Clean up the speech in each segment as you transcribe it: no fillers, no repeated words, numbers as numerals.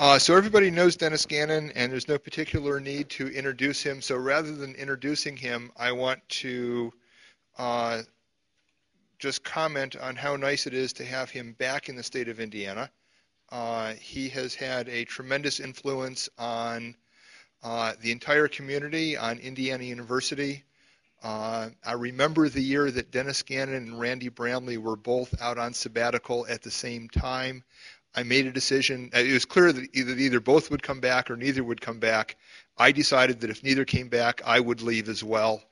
So everybody knows Dennis Gannon, and there's no particular need to introduce him. So rather than introducing him, I want to uh, just comment on how nice it is to have him back in the state of Indiana. He has had a tremendous influence on the entire community, on Indiana University. I remember the year that Dennis Gannon and Randy Bramley were both out on sabbatical at the same time. I made a decision. It was clear that either both would come back or neither would come back. I decided that if neither came back, I would leave as well.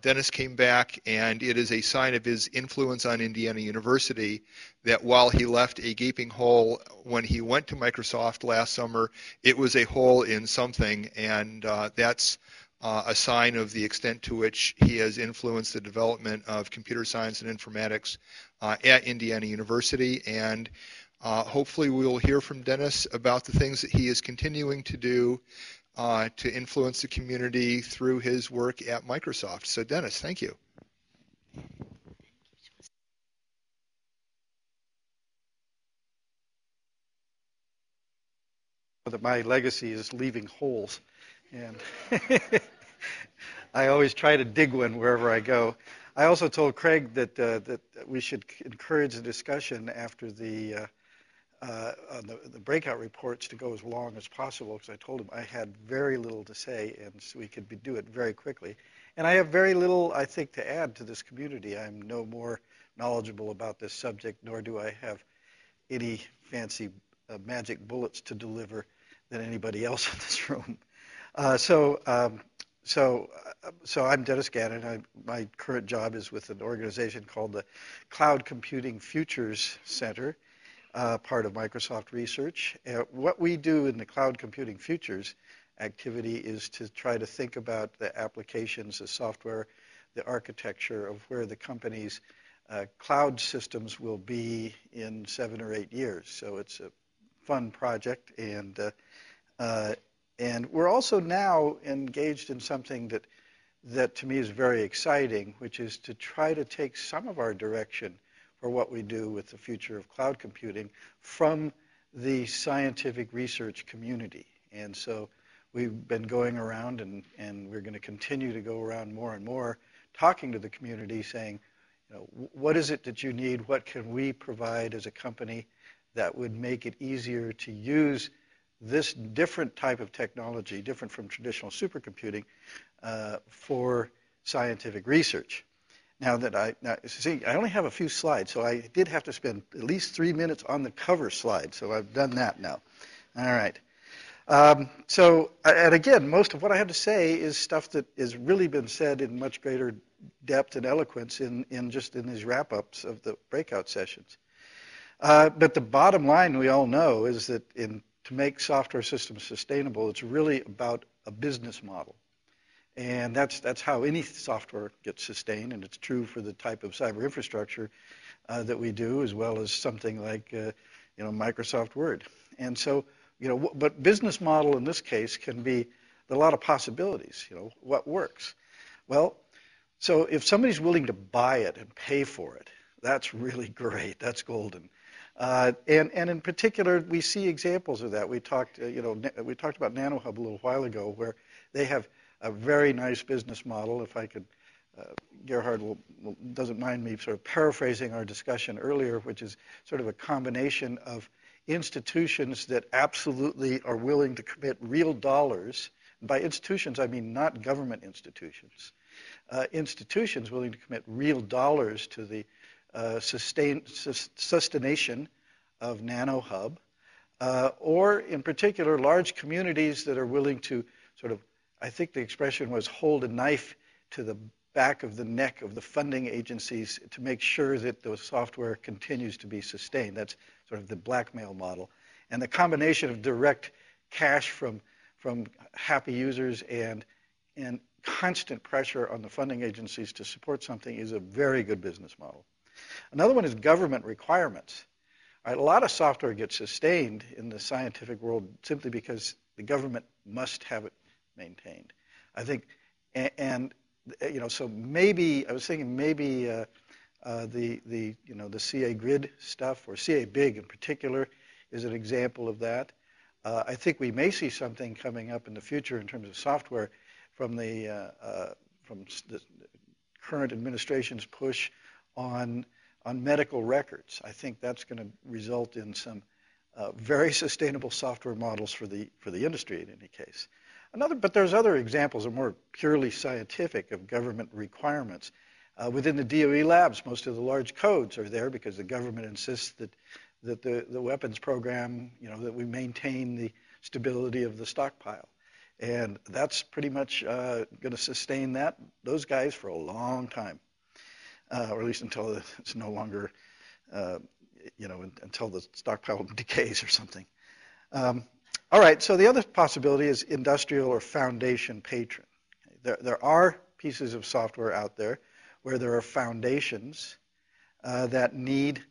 Dennis came back, and it is a sign of his influence on Indiana University that while he left a gaping hole when he went to Microsoft last summer, it was a hole in something, and that's a sign of the extent to which he has influenced the development of computer science and informatics at Indiana University. And hopefully we will hear from Dennis about the things that he is continuing to do to influence the community through his work at Microsoft. So Dennis, thank you. That my legacy is leaving holes, and I always try to dig one wherever I go. I also told Craig that we should encourage the discussion after the on the breakout reports to go as long as possible, because I told him I had very little to say, and so we could do it very quickly. And I have very little, I think, to add to this community. I'm no more knowledgeable about this subject, nor do I have any fancy magic bullets to deliver than anybody else in this room. So I'm Dennis Gannon. My current job is with an organization called the Cloud Computing Futures Center, part of Microsoft Research. What we do in the Cloud Computing Futures activity is to try to think about the applications, the software, the architecture of where the company's cloud systems will be in 7 or 8 years. So it's a fun project, and we're also now engaged in something that to me is very exciting, which is to try to take some of our direction for what we do with the future of cloud computing from the scientific research community. And so we've been going around, and we're going to continue to go around more and more, talking to the community, saying, you know, what is it that you need? What can we provide as a company that would make it easier to use this different type of technology, different from traditional supercomputing, for scientific research? Now see, I only have a few slides, so I did have to spend at least 3 minutes on the cover slide, so I've done that now. All right. And again, most of what I have to say is stuff that has really been said in much greater depth and eloquence in these wrap-ups of the breakout sessions. But the bottom line, we all know, is that to make software systems sustainable, it's really about a business model. And that's how any software gets sustained, and it's true for the type of cyber infrastructure that we do, as well as something like Microsoft Word. And so, but business model in this case can be a lot of possibilities. What works? Well, so if somebody's willing to buy it and pay for it, that's really great. That's golden. And in particular, we see examples of that. We talked about NanoHub a little while ago, where they have a very nice business model. If I could, Gerhard doesn't mind me sort of paraphrasing our discussion earlier, which is sort of a combination of institutions that absolutely are willing to commit real dollars. By institutions, I mean not government institutions. Institutions willing to commit real dollars to the sustaination of NanoHub, or in particular, large communities that are willing to sort of, I think the expression was, hold a knife to the back of the neck of the funding agencies to make sure that the software continues to be sustained. That's sort of the blackmail model. And the combination of direct cash from happy users and constant pressure on the funding agencies to support something is a very good business model. Another one is government requirements. All right, a lot of software gets sustained in the scientific world simply because the government must have it maintained. I think, so maybe I was thinking maybe the CA grid stuff, or CA big in particular, is an example of that. I think we may see something coming up in the future in terms of software from the current administration's push on medical records. I think that's going to result in some very sustainable software models for the industry in any case. But there's other examples of more purely scientific of government requirements. Within the DOE labs, most of the large codes are there because the government insists that the weapons program, that we maintain the stability of the stockpile. And that's pretty much going to sustain those guys for a long time, or at least until it's no longer, until the stockpile decays or something. All right, so the other possibility is industrial or foundation patron. There are pieces of software out there where there are foundations that need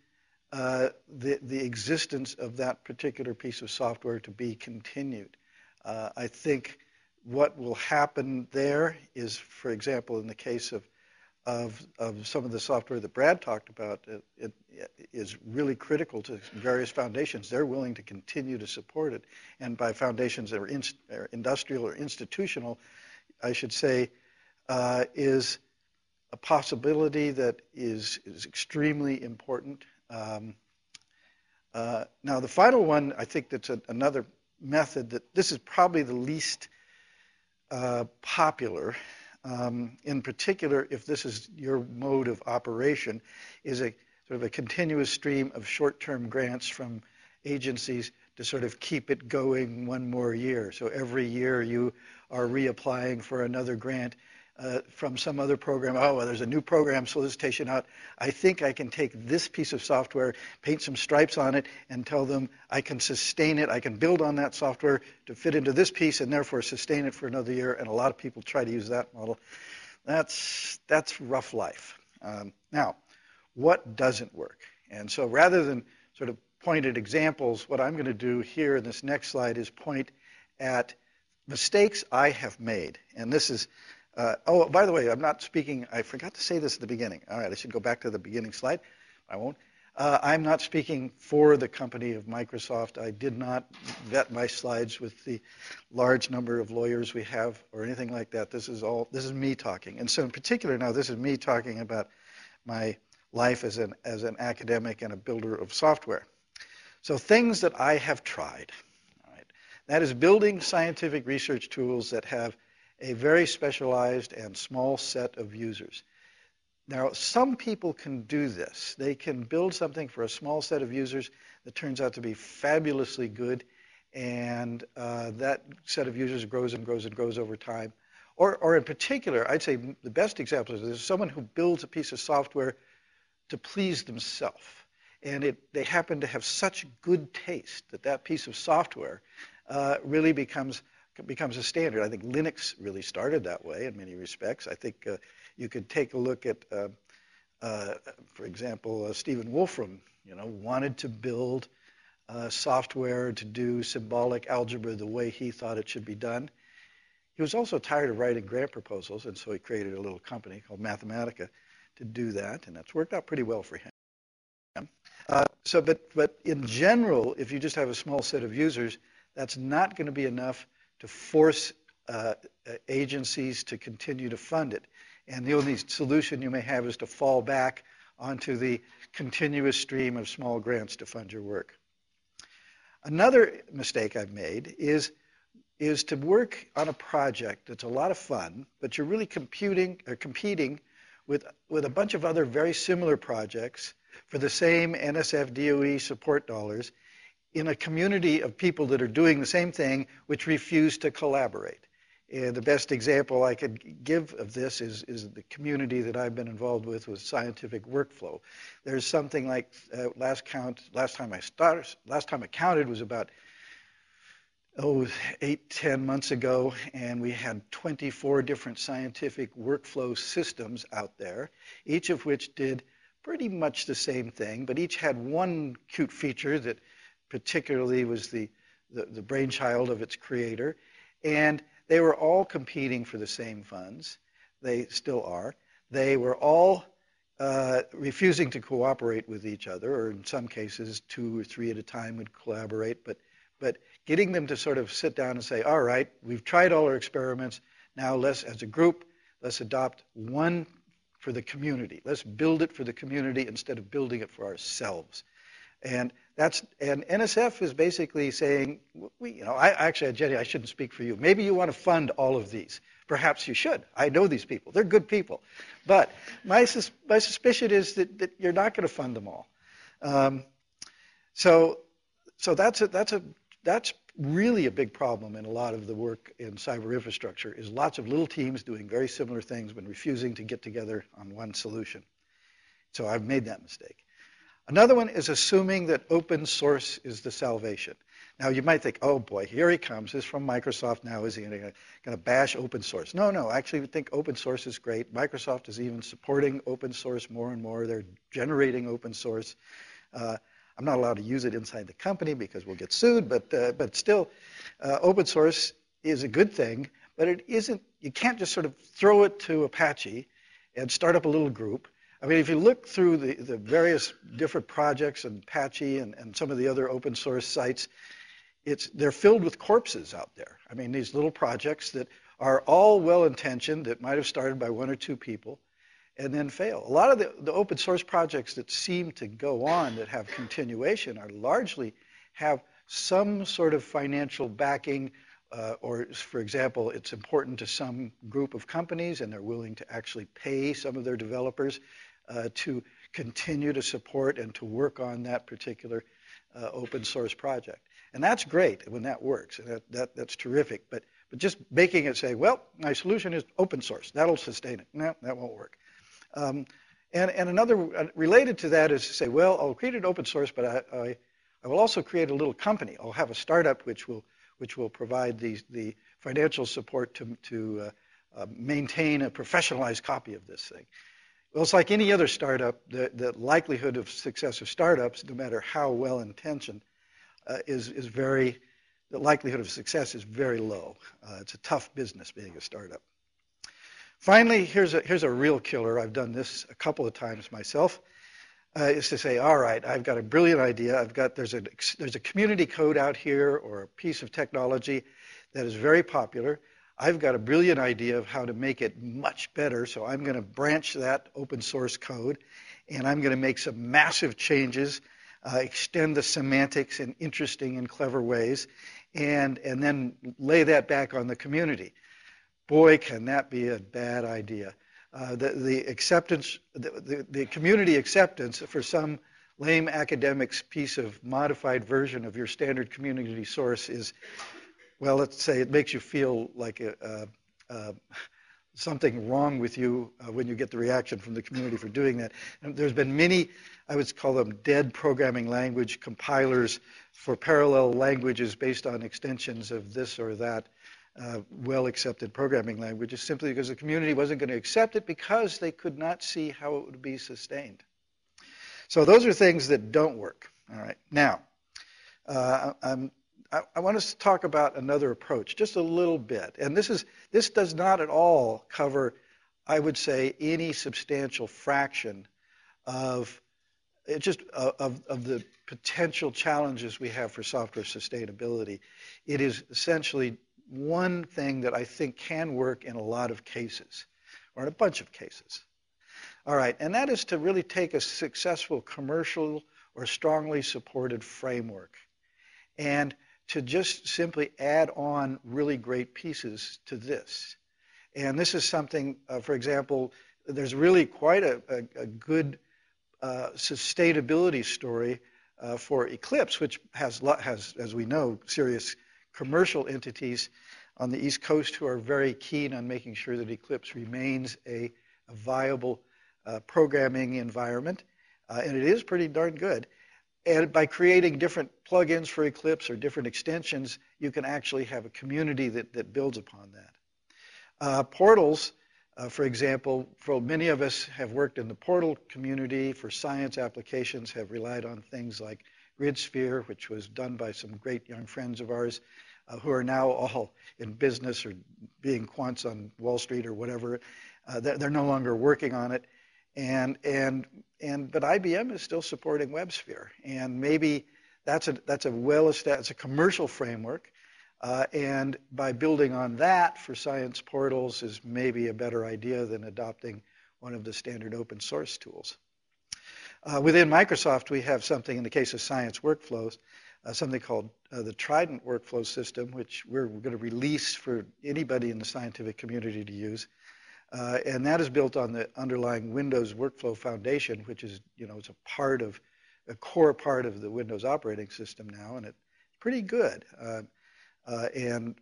the existence of that particular piece of software to be continued. I think what will happen there is, for example, in the case of some of the software that Brad talked about, it is really critical to various foundations. They're willing to continue to support it. And by foundations that are industrial or institutional, I should say, is a possibility that is extremely important. Now, the final one, I think that's another method that this is probably the least popular. In particular, if this is your mode of operation, is a sort of a continuous stream of short-term grants from agencies to sort of keep it going one more year. So every year you are reapplying for another grant from some other program. Oh, well, there's a new program solicitation out. I think I can take this piece of software, paint some stripes on it, and tell them I can sustain it. I can build on that software to fit into this piece and therefore sustain it for another year. And a lot of people try to use that model. That's rough life. Now, what doesn't work? And so rather than sort of point at examples, what I'm going to do here in this next slide is point at mistakes I have made. And this is oh, by the way, I'm not speaking, I forgot to say this at the beginning. All right, I should go back to the beginning slide. I won't. I'm not speaking for the company of Microsoft. I did not vet my slides with the large number of lawyers we have or anything like that. This is me talking. And so in particular now, this is me talking about my life as an academic and a builder of software. So things that I have tried. All right, that is building scientific research tools that have a very specialized and small set of users. Now, some people can do this. They can build something for a small set of users that turns out to be fabulously good, and that set of users grows and grows and grows over time. Or in particular, I'd say the best example is there's someone who builds a piece of software to please themselves, and they happen to have such good taste that that piece of software really becomes a standard. I think Linux really started that way in many respects. I think you could take a look at, for example, Stephen Wolfram, wanted to build software to do symbolic algebra the way he thought it should be done. He was also tired of writing grant proposals, and so he created a little company called Mathematica to do that, and that's worked out pretty well for him. But in general, if you just have a small set of users, that's not going to be enough to force agencies to continue to fund it. And the only solution you may have is to fall back onto the continuous stream of small grants to fund your work. Another mistake I've made is to work on a project that's a lot of fun, but you're really competing with a bunch of other very similar projects for the same NSF DOE support dollars in a community of people that are doing the same thing which refuse to collaborate. And the best example I could give of this is the community that I've been involved with scientific workflow. There's something like last time I counted was about 8-10 months ago, and we had 24 different scientific workflow systems out there, each of which did pretty much the same thing, but each had one cute feature that particularly was the brainchild of its creator, and they were all competing for the same funds. They still are. They were all refusing to cooperate with each other, or in some cases 2 or 3 at a time would collaborate, but but getting them to sort of sit down and say, all right, we've tried all our experiments. Now let's, as a group, let's adopt one for the community. Let's build it for the community instead of building it for ourselves. And NSF is basically saying, Jenny, I shouldn't speak for you. Maybe you want to fund all of these. Perhaps you should. I know these people. They're good people. But my suspicion is that you're not going to fund them all. So that's really a big problem in a lot of the work in cyber infrastructure, is lots of little teams doing very similar things but refusing to get together on one solution. So I've made that mistake. Another one is assuming that open source is the salvation. Now you might think, oh boy, here he comes. This is from Microsoft now. Is he going to bash open source? No, actually we think open source is great. Microsoft is even supporting open source more and more. They're generating open source. I'm not allowed to use it inside the company because we'll get sued, but still, open source is a good thing, but it isn't, you can't just sort of throw it to Apache and start up a little group. I mean, if you look through the various different projects and Apache and some of the other open source sites, they're filled with corpses out there. I mean, these little projects that are all well-intentioned, that might have started by one or two people, and then fail. A lot of the open source projects that seem to go on, that have continuation, are largely have some sort of financial backing, or for example, it's important to some group of companies and they're willing to actually pay some of their developers to continue to support and to work on that particular open source project. And that's great when that works, and that's terrific, but just making it say, well, my solution is open source, that'll sustain it. No, that won't work. And another related to that is to say, well, I'll create an open source, but I will also create a little company. I'll have a startup which will provide the financial support to maintain a professionalized copy of this thing. Well, it's like any other startup. The likelihood of success of startups, no matter how well intentioned, the likelihood of success is very low. It's a tough business being a startup. Finally, here's a real killer. I've done this a couple of times myself. Is to say, all right, I've got a brilliant idea. There's a community code out here or a piece of technology that is very popular. I've got a brilliant idea of how to make it much better, so I'm going to branch that open source code, and I'm going to make some massive changes, extend the semantics in interesting and clever ways, and then lay that back on the community. Boy, can that be a bad idea. The community acceptance for some lame academic's piece of modified version of your standard community source is, well, let's say it makes you feel like something wrong with you when you get the reaction from the community for doing that. And there's been many, I would call them dead programming language compilers for parallel languages based on extensions of this or that well-accepted programming languages, simply because the community wasn't going to accept it because they could not see how it would be sustained. So those are things that don't work. All right. Now, I want us to talk about another approach, just a little bit. And this does not at all cover, I would say, any substantial fraction of the potential challenges we have for software sustainability. It is essentially one thing that I think can work in a lot of cases, or in a bunch of cases. All right, and that is to really take a successful commercial or strongly supported framework and to just simply add on really great pieces to this. And this is something, for example, there's really quite a good sustainability story for Eclipse, which has, as we know, serious commercial entities on the East Coast who are very keen on making sure that Eclipse remains a viable programming environment, and it is pretty darn good. And by creating different plugins for Eclipse or different extensions, you can actually have a community that builds upon that. Portals, for example, for many of us have worked in the portal community for science applications, have relied on things like GridSphere, which was done by some great young friends of ours who are now all in business or being quants on Wall Street or whatever. They're no longer working on it. But IBM is still supporting WebSphere, and maybe That's a well-established, it's a commercial framework, and by building on that for science portals is maybe a better idea than adopting one of the standard open source tools. Within Microsoft, we have something in the case of science workflows, something called the Trident workflow system, which we're going to release for anybody in the scientific community to use. And that is built on the underlying Windows workflow foundation, which is, it's a core part of the Windows operating system now, and it's pretty good. And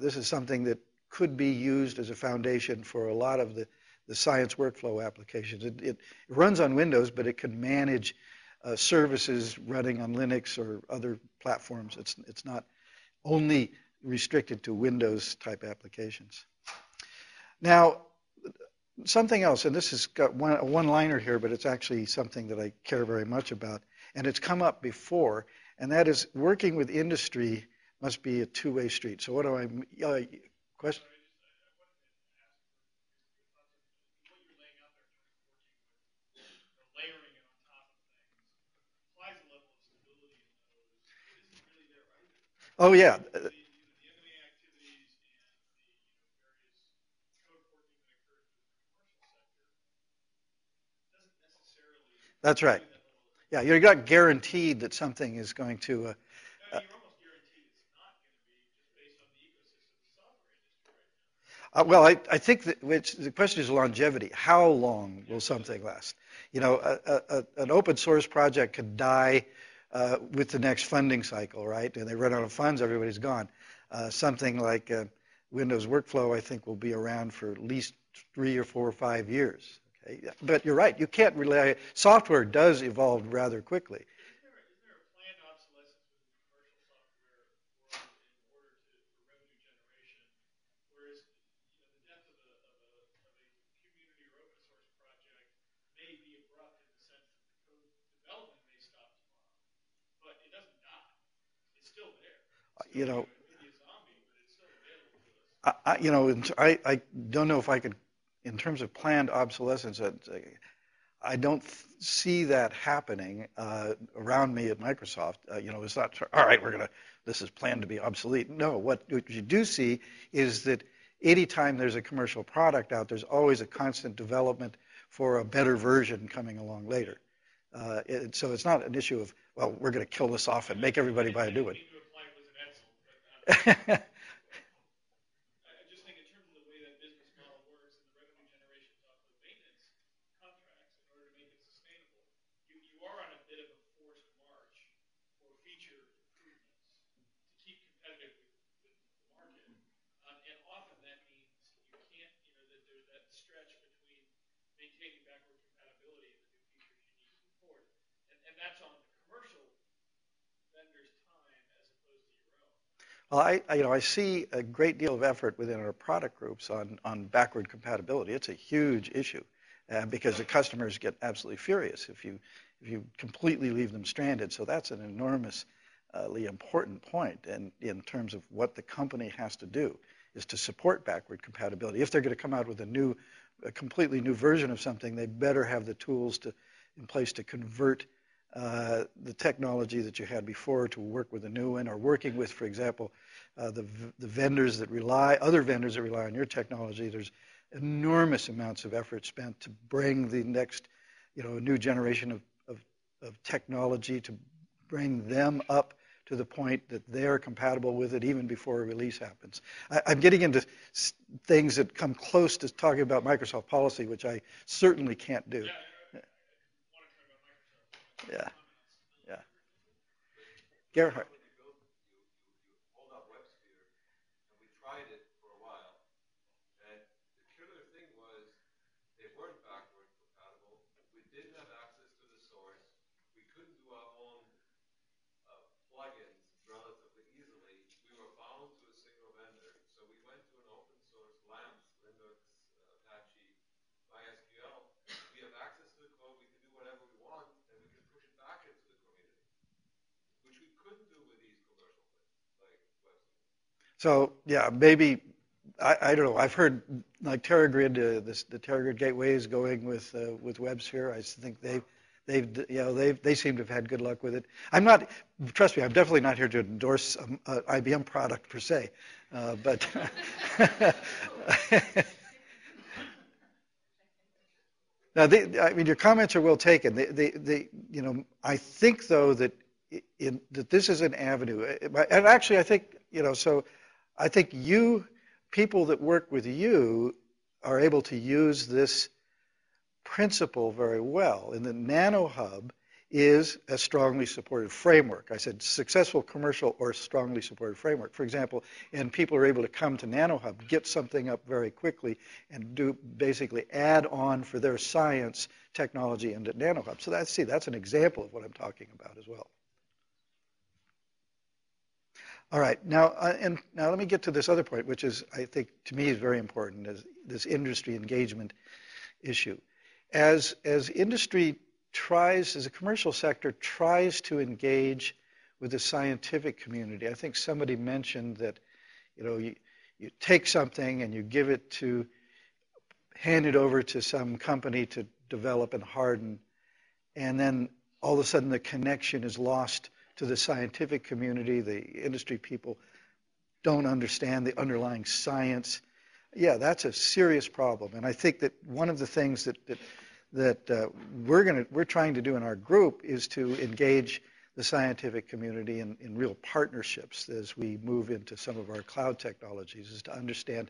this is something that could be used as a foundation for a lot of the science workflow applications. It runs on Windows, but it can manage services running on Linux or other platforms. It's not only restricted to Windows type applications. Now, something else, and this has got a one-liner here, but it's actually something that I care very much about, and it's come up before, and that is working with industry must be a two-way street. So what do I, question? Oh yeah. That's right. Yeah, you're not guaranteed that something is going to. Well, I think that the question is longevity. How long will something last? An open source project could die with the next funding cycle, right? And they run out of funds, everybody's gone. Something like Windows Workflow, I think, will be around for at least 3 or 4 or 5 years. Okay? But you're right, you can't rely. Software does evolve rather quickly. You know, I don't know if I could, in terms of planned obsolescence, I don't see that happening around me at Microsoft. It's not, all right, this is planned to be obsolete. No, what you do see is that anytime there's a commercial product out, there's always a constant development for a better version coming along later. So it's not an issue of, well, we're going to kill this off and make everybody buy a new one. Well, I see a great deal of effort within our product groups on backward compatibility. It's a huge issue because the customers get absolutely furious if you completely leave them stranded. So that's an enormously important point in terms of what the company has to do is to support backward compatibility. If they're going to come out with a completely new version of something, they better have the tools in place to convert the technology that you had before to work with a new one, or working with, for example, the vendors that other vendors that rely on your technology. There's enormous amounts of effort spent to bring the next, new generation of technology, to bring them up to the point that they're compatible with it even before a release happens. I'm getting into things that come close to talking about Microsoft policy, which I certainly can't do. Yeah. Yeah. Gerhard. So yeah, maybe I don't know. I've heard like TerraGrid, the TerraGrid gateway is going with WebSphere. I think they seem to have had good luck with it. I'm not, trust me, I'm definitely not here to endorse an IBM product per se, but now, I mean, your comments are well taken. I think though that that this is an avenue, and actually, I think so. I think people that work with you are able to use this principle very well. And the Nano Hub is a strongly supported framework. I said successful commercial or strongly supported framework. For example, and people are able to come to Nano Hub, get something up very quickly, and do basically add on for their science technology into Nano Hub. So that's an example of what I'm talking about as well. All right, now let me get to this other point, which is, I think, to me is very important, is this industry engagement issue. As industry tries, as the commercial sector tries to engage with the scientific community, I think somebody mentioned that, you take something and you hand it over to some company to develop and harden, and then all of a sudden the connection is lost to the scientific community. The industry people don't understand the underlying science. Yeah, that's a serious problem. And I think that one of the things that we're trying to do in our group is to engage the scientific community in real partnerships as we move into some of our cloud technologies, is to understand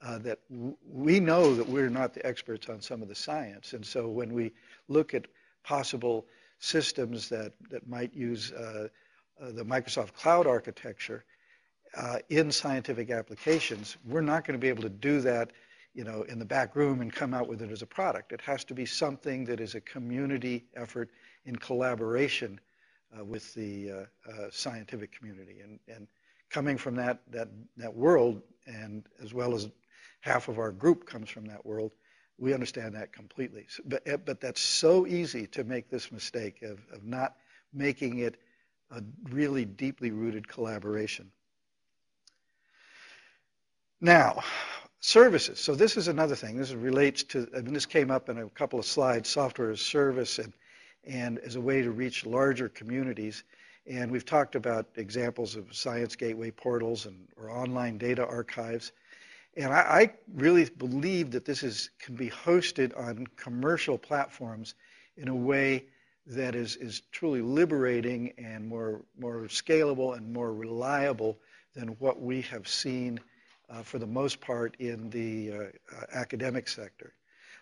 that we know that we're not the experts on some of the science. And so when we look at possible systems that might use the Microsoft Cloud architecture in scientific applications, we're not going to be able to do that in the back room and come out with it as a product. It has to be something that is a community effort in collaboration with the scientific community. And coming from that world, and as well as half of our group comes from that world, we understand that completely. But that's so easy to make this mistake of not making it a really deeply rooted collaboration. Now, services. So this is another thing. This relates to, I mean, this came up in a couple of slides, software as service and as a way to reach larger communities. And we've talked about examples of science gateway portals or online data archives. And I really believe that this can be hosted on commercial platforms in a way that is truly liberating and more scalable and more reliable than what we have seen for the most part in the academic sector.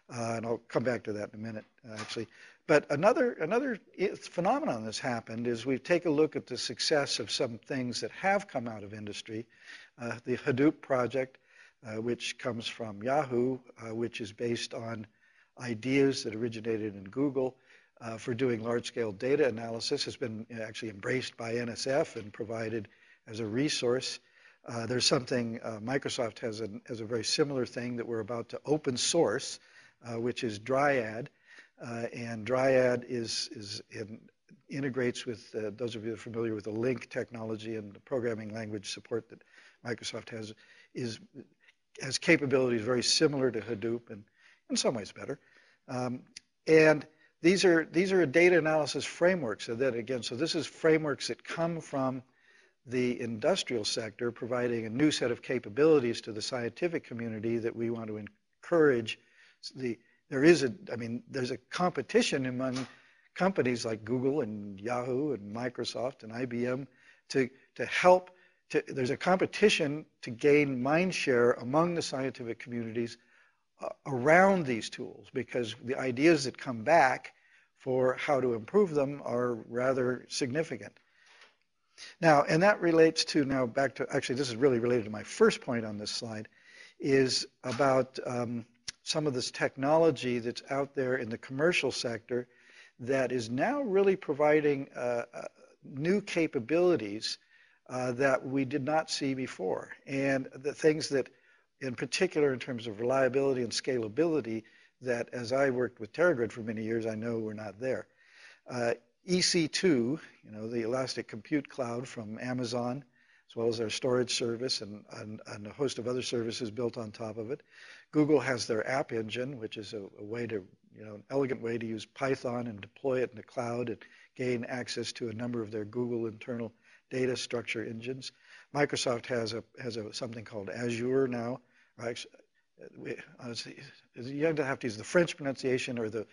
And I'll come back to that in a minute, actually. But another phenomenon that's happened is we take a look at the success of some things that have come out of industry. The Hadoop project, which comes from Yahoo, which is based on ideas that originated in Google for doing large-scale data analysis, has been actually embraced by NSF and provided as a resource. There's something, Microsoft has a very similar thing that we're about to open source, which is Dryad. And Dryad integrates with, those of you that are familiar with the Link technology and the programming language support that Microsoft has capabilities very similar to Hadoop and in some ways better. And these are data analysis frameworks. So this is frameworks that come from the industrial sector, providing a new set of capabilities to the scientific community that we want to encourage. There's a competition among companies like Google and Yahoo and Microsoft and IBM to help. There's a competition to gain mind share among the scientific communities around these tools, because the ideas that come back for how to improve them are rather significant. Now, and that relates to back to, actually this is really related to my first point on this slide, is about some of this technology that's out there in the commercial sector that is now really providing new capabilities that we did not see before. And the things that, in particular in terms of reliability and scalability, that as I worked with TeraGrid for many years, I know were not there. EC2, the Elastic Compute Cloud from Amazon, as well as their storage service and a host of other services built on top of it. Google has their App Engine, which is a way to an elegant way to use Python and deploy it in the cloud and gain access to a number of their Google internal data structure engines. Microsoft has something called Azure now. Right? You have to use the French pronunciation or the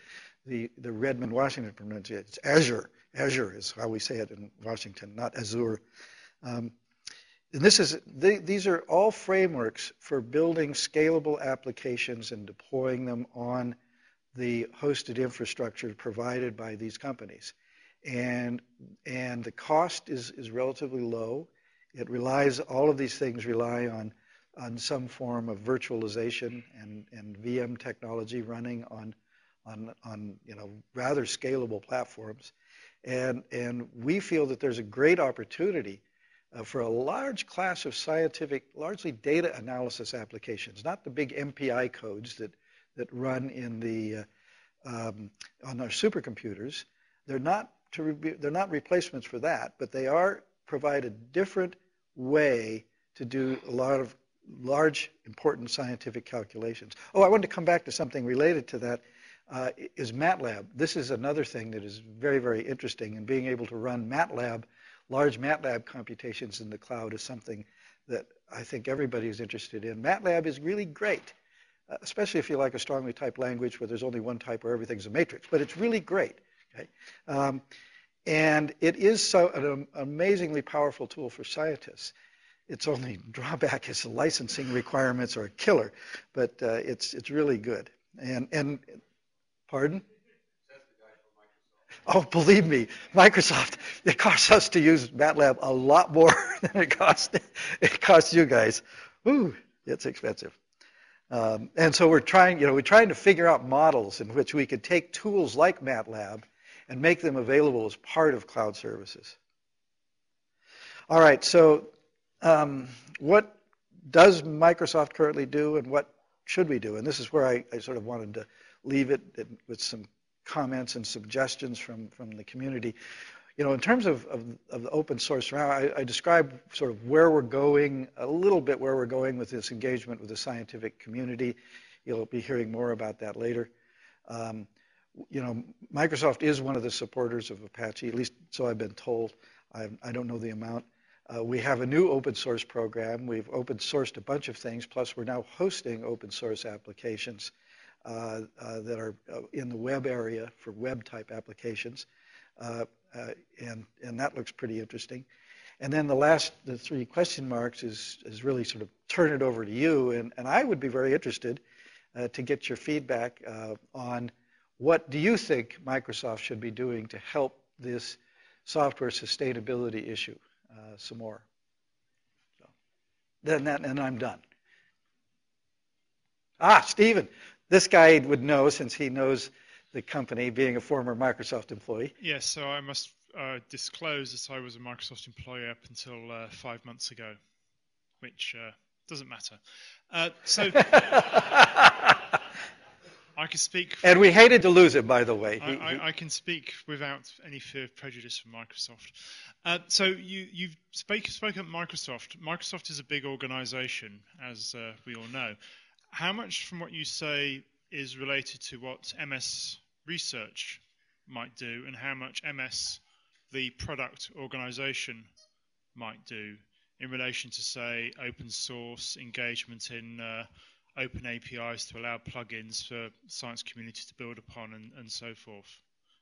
Redmond, Washington pronunciation. It's Azure. Azure is how we say it in Washington, not Azure. And these are all frameworks for building scalable applications and deploying them on the hosted infrastructure provided by these companies. And the cost is relatively low. All of these things rely on some form of virtualization and VM technology running on rather scalable platforms. And we feel that there's a great opportunity for a large class of scientific, largely data analysis applications, not the big MPI codes that run on our supercomputers. They're not replacements for that, but they provide a different way to do a lot of large, important scientific calculations. Oh, I wanted to come back to something related to that. Is MATLAB. This is another thing that is very, very interesting, and being able to run large MATLAB computations in the cloud is something that I think everybody is interested in. MATLAB is really great, especially if you like a strongly typed language where there's only one type where everything's a matrix, but it's really great. Okay? And it is an amazingly powerful tool for scientists. Its only drawback is the licensing requirements are a killer, but it's really good. And pardon? Oh, believe me, Microsoft, it costs us to use MATLAB a lot more than it costs you guys. Ooh, it's expensive. And so we're trying to figure out models in which we could take tools like MATLAB and make them available as part of cloud services. All right, so what does Microsoft currently do, and what should we do? And this is where I sort of wanted to leave it with some comments and suggestions from the community. In terms of the open source round, I described sort of where we're going, a little bit where we're going with this engagement with the scientific community. You'll be hearing more about that later. Microsoft is one of the supporters of Apache, at least so I've been told. I don't know the amount. We have a new open source program. We've open sourced a bunch of things, plus we're now hosting open source applications that are in the web area for web type applications. And that looks pretty interesting. And then the three question marks is really sort of turn it over to you. And I would be very interested to get your feedback on what do you think Microsoft should be doing to help this software sustainability issue some more. So, and I'm done. Stephen. This guy would know since he knows the company, being a former Microsoft employee. Yes, so I must disclose that I was a Microsoft employee up until 5 months ago, which doesn't matter. So I can speak. And we hated to lose it, by the way. I can speak without any fear of prejudice from Microsoft. So you've spoken at Microsoft. Microsoft is a big organization, as we all know. How much from what you say is related to what MS Research might do, and how much MS, the product organization, might do in relation to, say, open source engagement in open APIs to allow plugins for science community to build upon and so forth?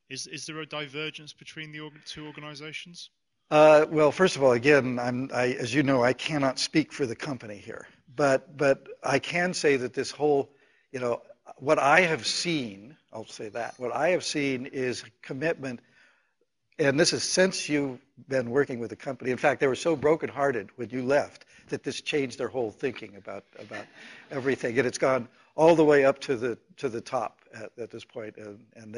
Is there a divergence between the two organizations? Well, first of all, again, as you know, I cannot speak for the company here. But I can say that this whole, what I have seen, I'll say that, what I have seen is commitment, and this is since you've been working with the company. In fact, they were so brokenhearted when you left that this changed their whole thinking about everything, and it's gone all the way up to the top at this point, and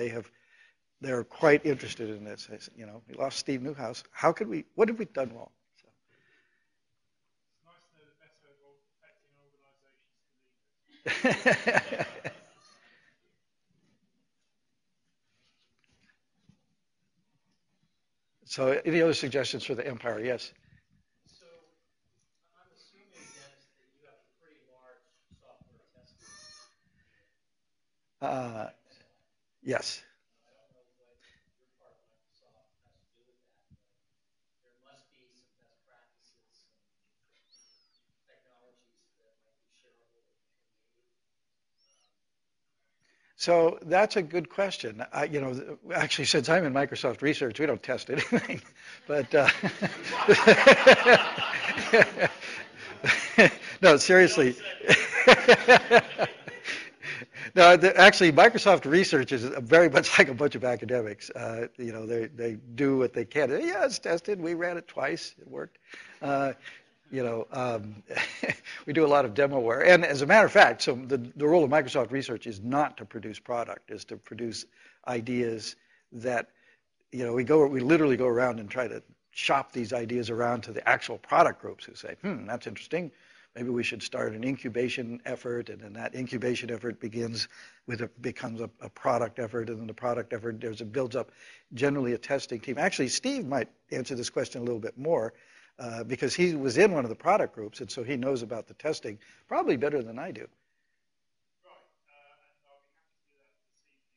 they're quite interested in this. We lost Steve Newhouse. What have we done wrong? So, any other suggestions for the Empire? Yes. So, I'm assuming, Dennis, that you have a pretty large software test. Yes. I don't know what your part of Microsoft has to do with that, but there must be some best practices, some technologies that might be shareable in the So that's a good question. Actually, since I'm in Microsoft Research, we don't test anything. But no, seriously. No, actually, Microsoft Research is very much like a bunch of academics. They do what they can. Yeah, it's tested. We ran it twice. It worked. Uh, you know, um, we do a lot of demoware. And as a matter of fact, so the role of Microsoft Research is not to produce product, is to produce ideas that, we literally go around and try to shop these ideas around to the actual product groups who say, that's interesting. Maybe we should start an incubation effort, and then that incubation effort becomes a product effort, and then the product effort builds up generally a testing team. Actually, Steve might answer this question a little bit more because he was in one of the product groups, and so he knows about the testing probably better than I do. Right, and I'll be happy to do that this evening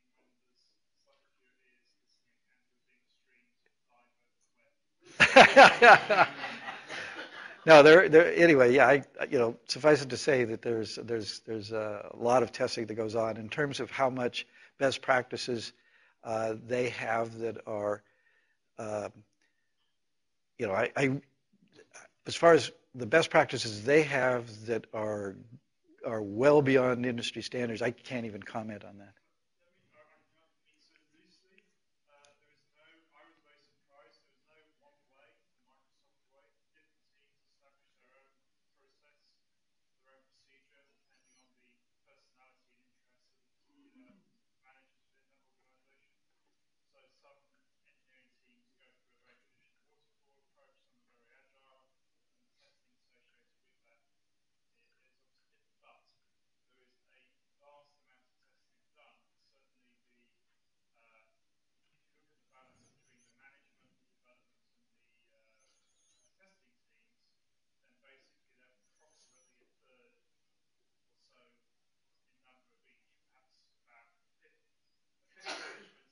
when there's slightly fewer ears listening and we're being streamed live over the web. No, anyway, yeah, suffice it to say that there's a lot of testing that goes on in terms of how much best practices they have that are, as far as the best practices they have that are well beyond industry standards, I can't even comment on that. So loosely, there is no, I was very surprised, there is no one way, the Microsoft way. Different teams establish their own process, their own procedure, depending on the personality and interests of the particular managers within that organization. So some engineering teams go through a very traditional waterfall approach, some are very agile, and the testing associated with that is obviously different. But there is a vast amount of testing done. Certainly if you look at the balance between the management, the development, and the testing teams, then basically they're approximately a third or so in number of each, perhaps about a fifth management and two-fifths each of development and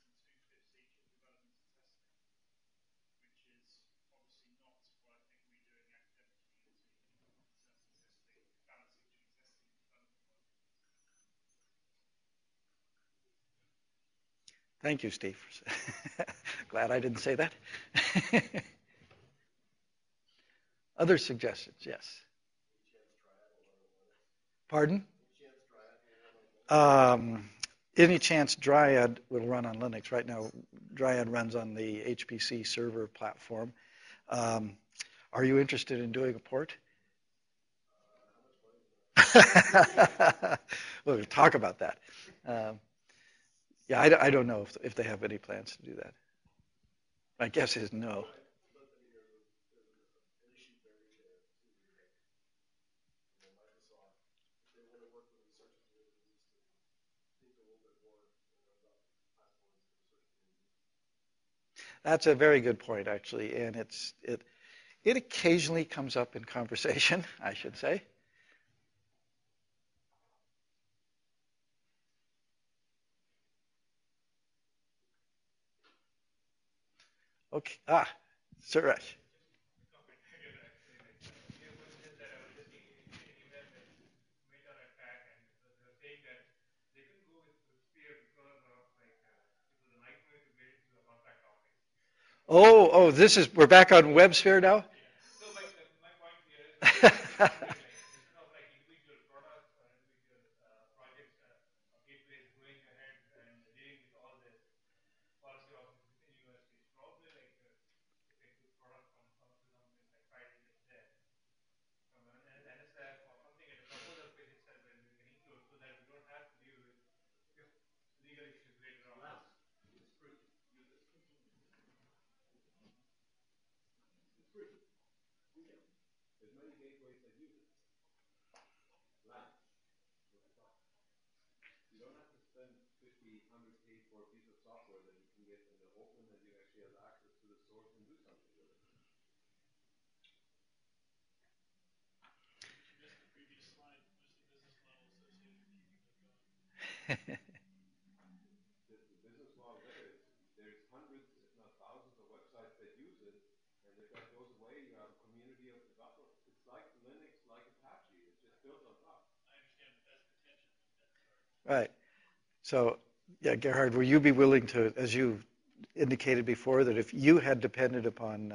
testing, which is obviously not what I think we do in the academic community in terms of testing, balancing between testing and development work. Thank you, Steve. Glad I didn't say that. Other suggestions? Yes. Pardon? Any chance Dryad will run on Linux? Right now, Dryad runs on the HPC server platform. Are you interested in doing a port? We'll talk about that. Yeah, I don't know if they have any plans to do that. My guess is no. That's a very good point, actually, and it occasionally comes up in conversation, I should say. Okay. Suresh. We're back on WebSphere now? Just the previous slide, just the business model associated with keeping those going. Right. So, yeah, Gerhard, will you be willing to, as you indicated before, that if you had depended upon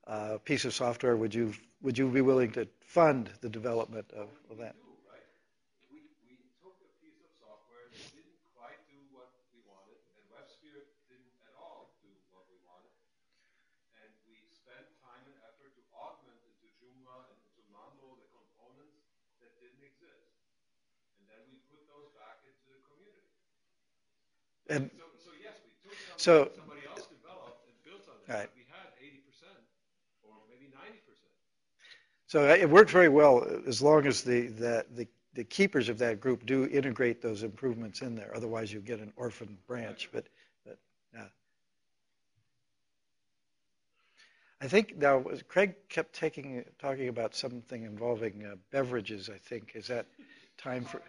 a piece of software, would you be willing to fund the development of that? We took a piece of software that didn't quite do what we wanted, and WebSphere didn't at all do what we wanted. And we spent time and effort to augment into Joomla and into Mambo the components that didn't exist. And then we put those back into the community. And So yes, we took something so, that somebody else developed and built on it. right. But we had 80% or maybe 90%. So it worked very well as long as the keepers of that group do integrate those improvements in there. Otherwise, you get an orphan branch. But yeah. I think now Craig kept talking about something involving beverages. I think is that time for.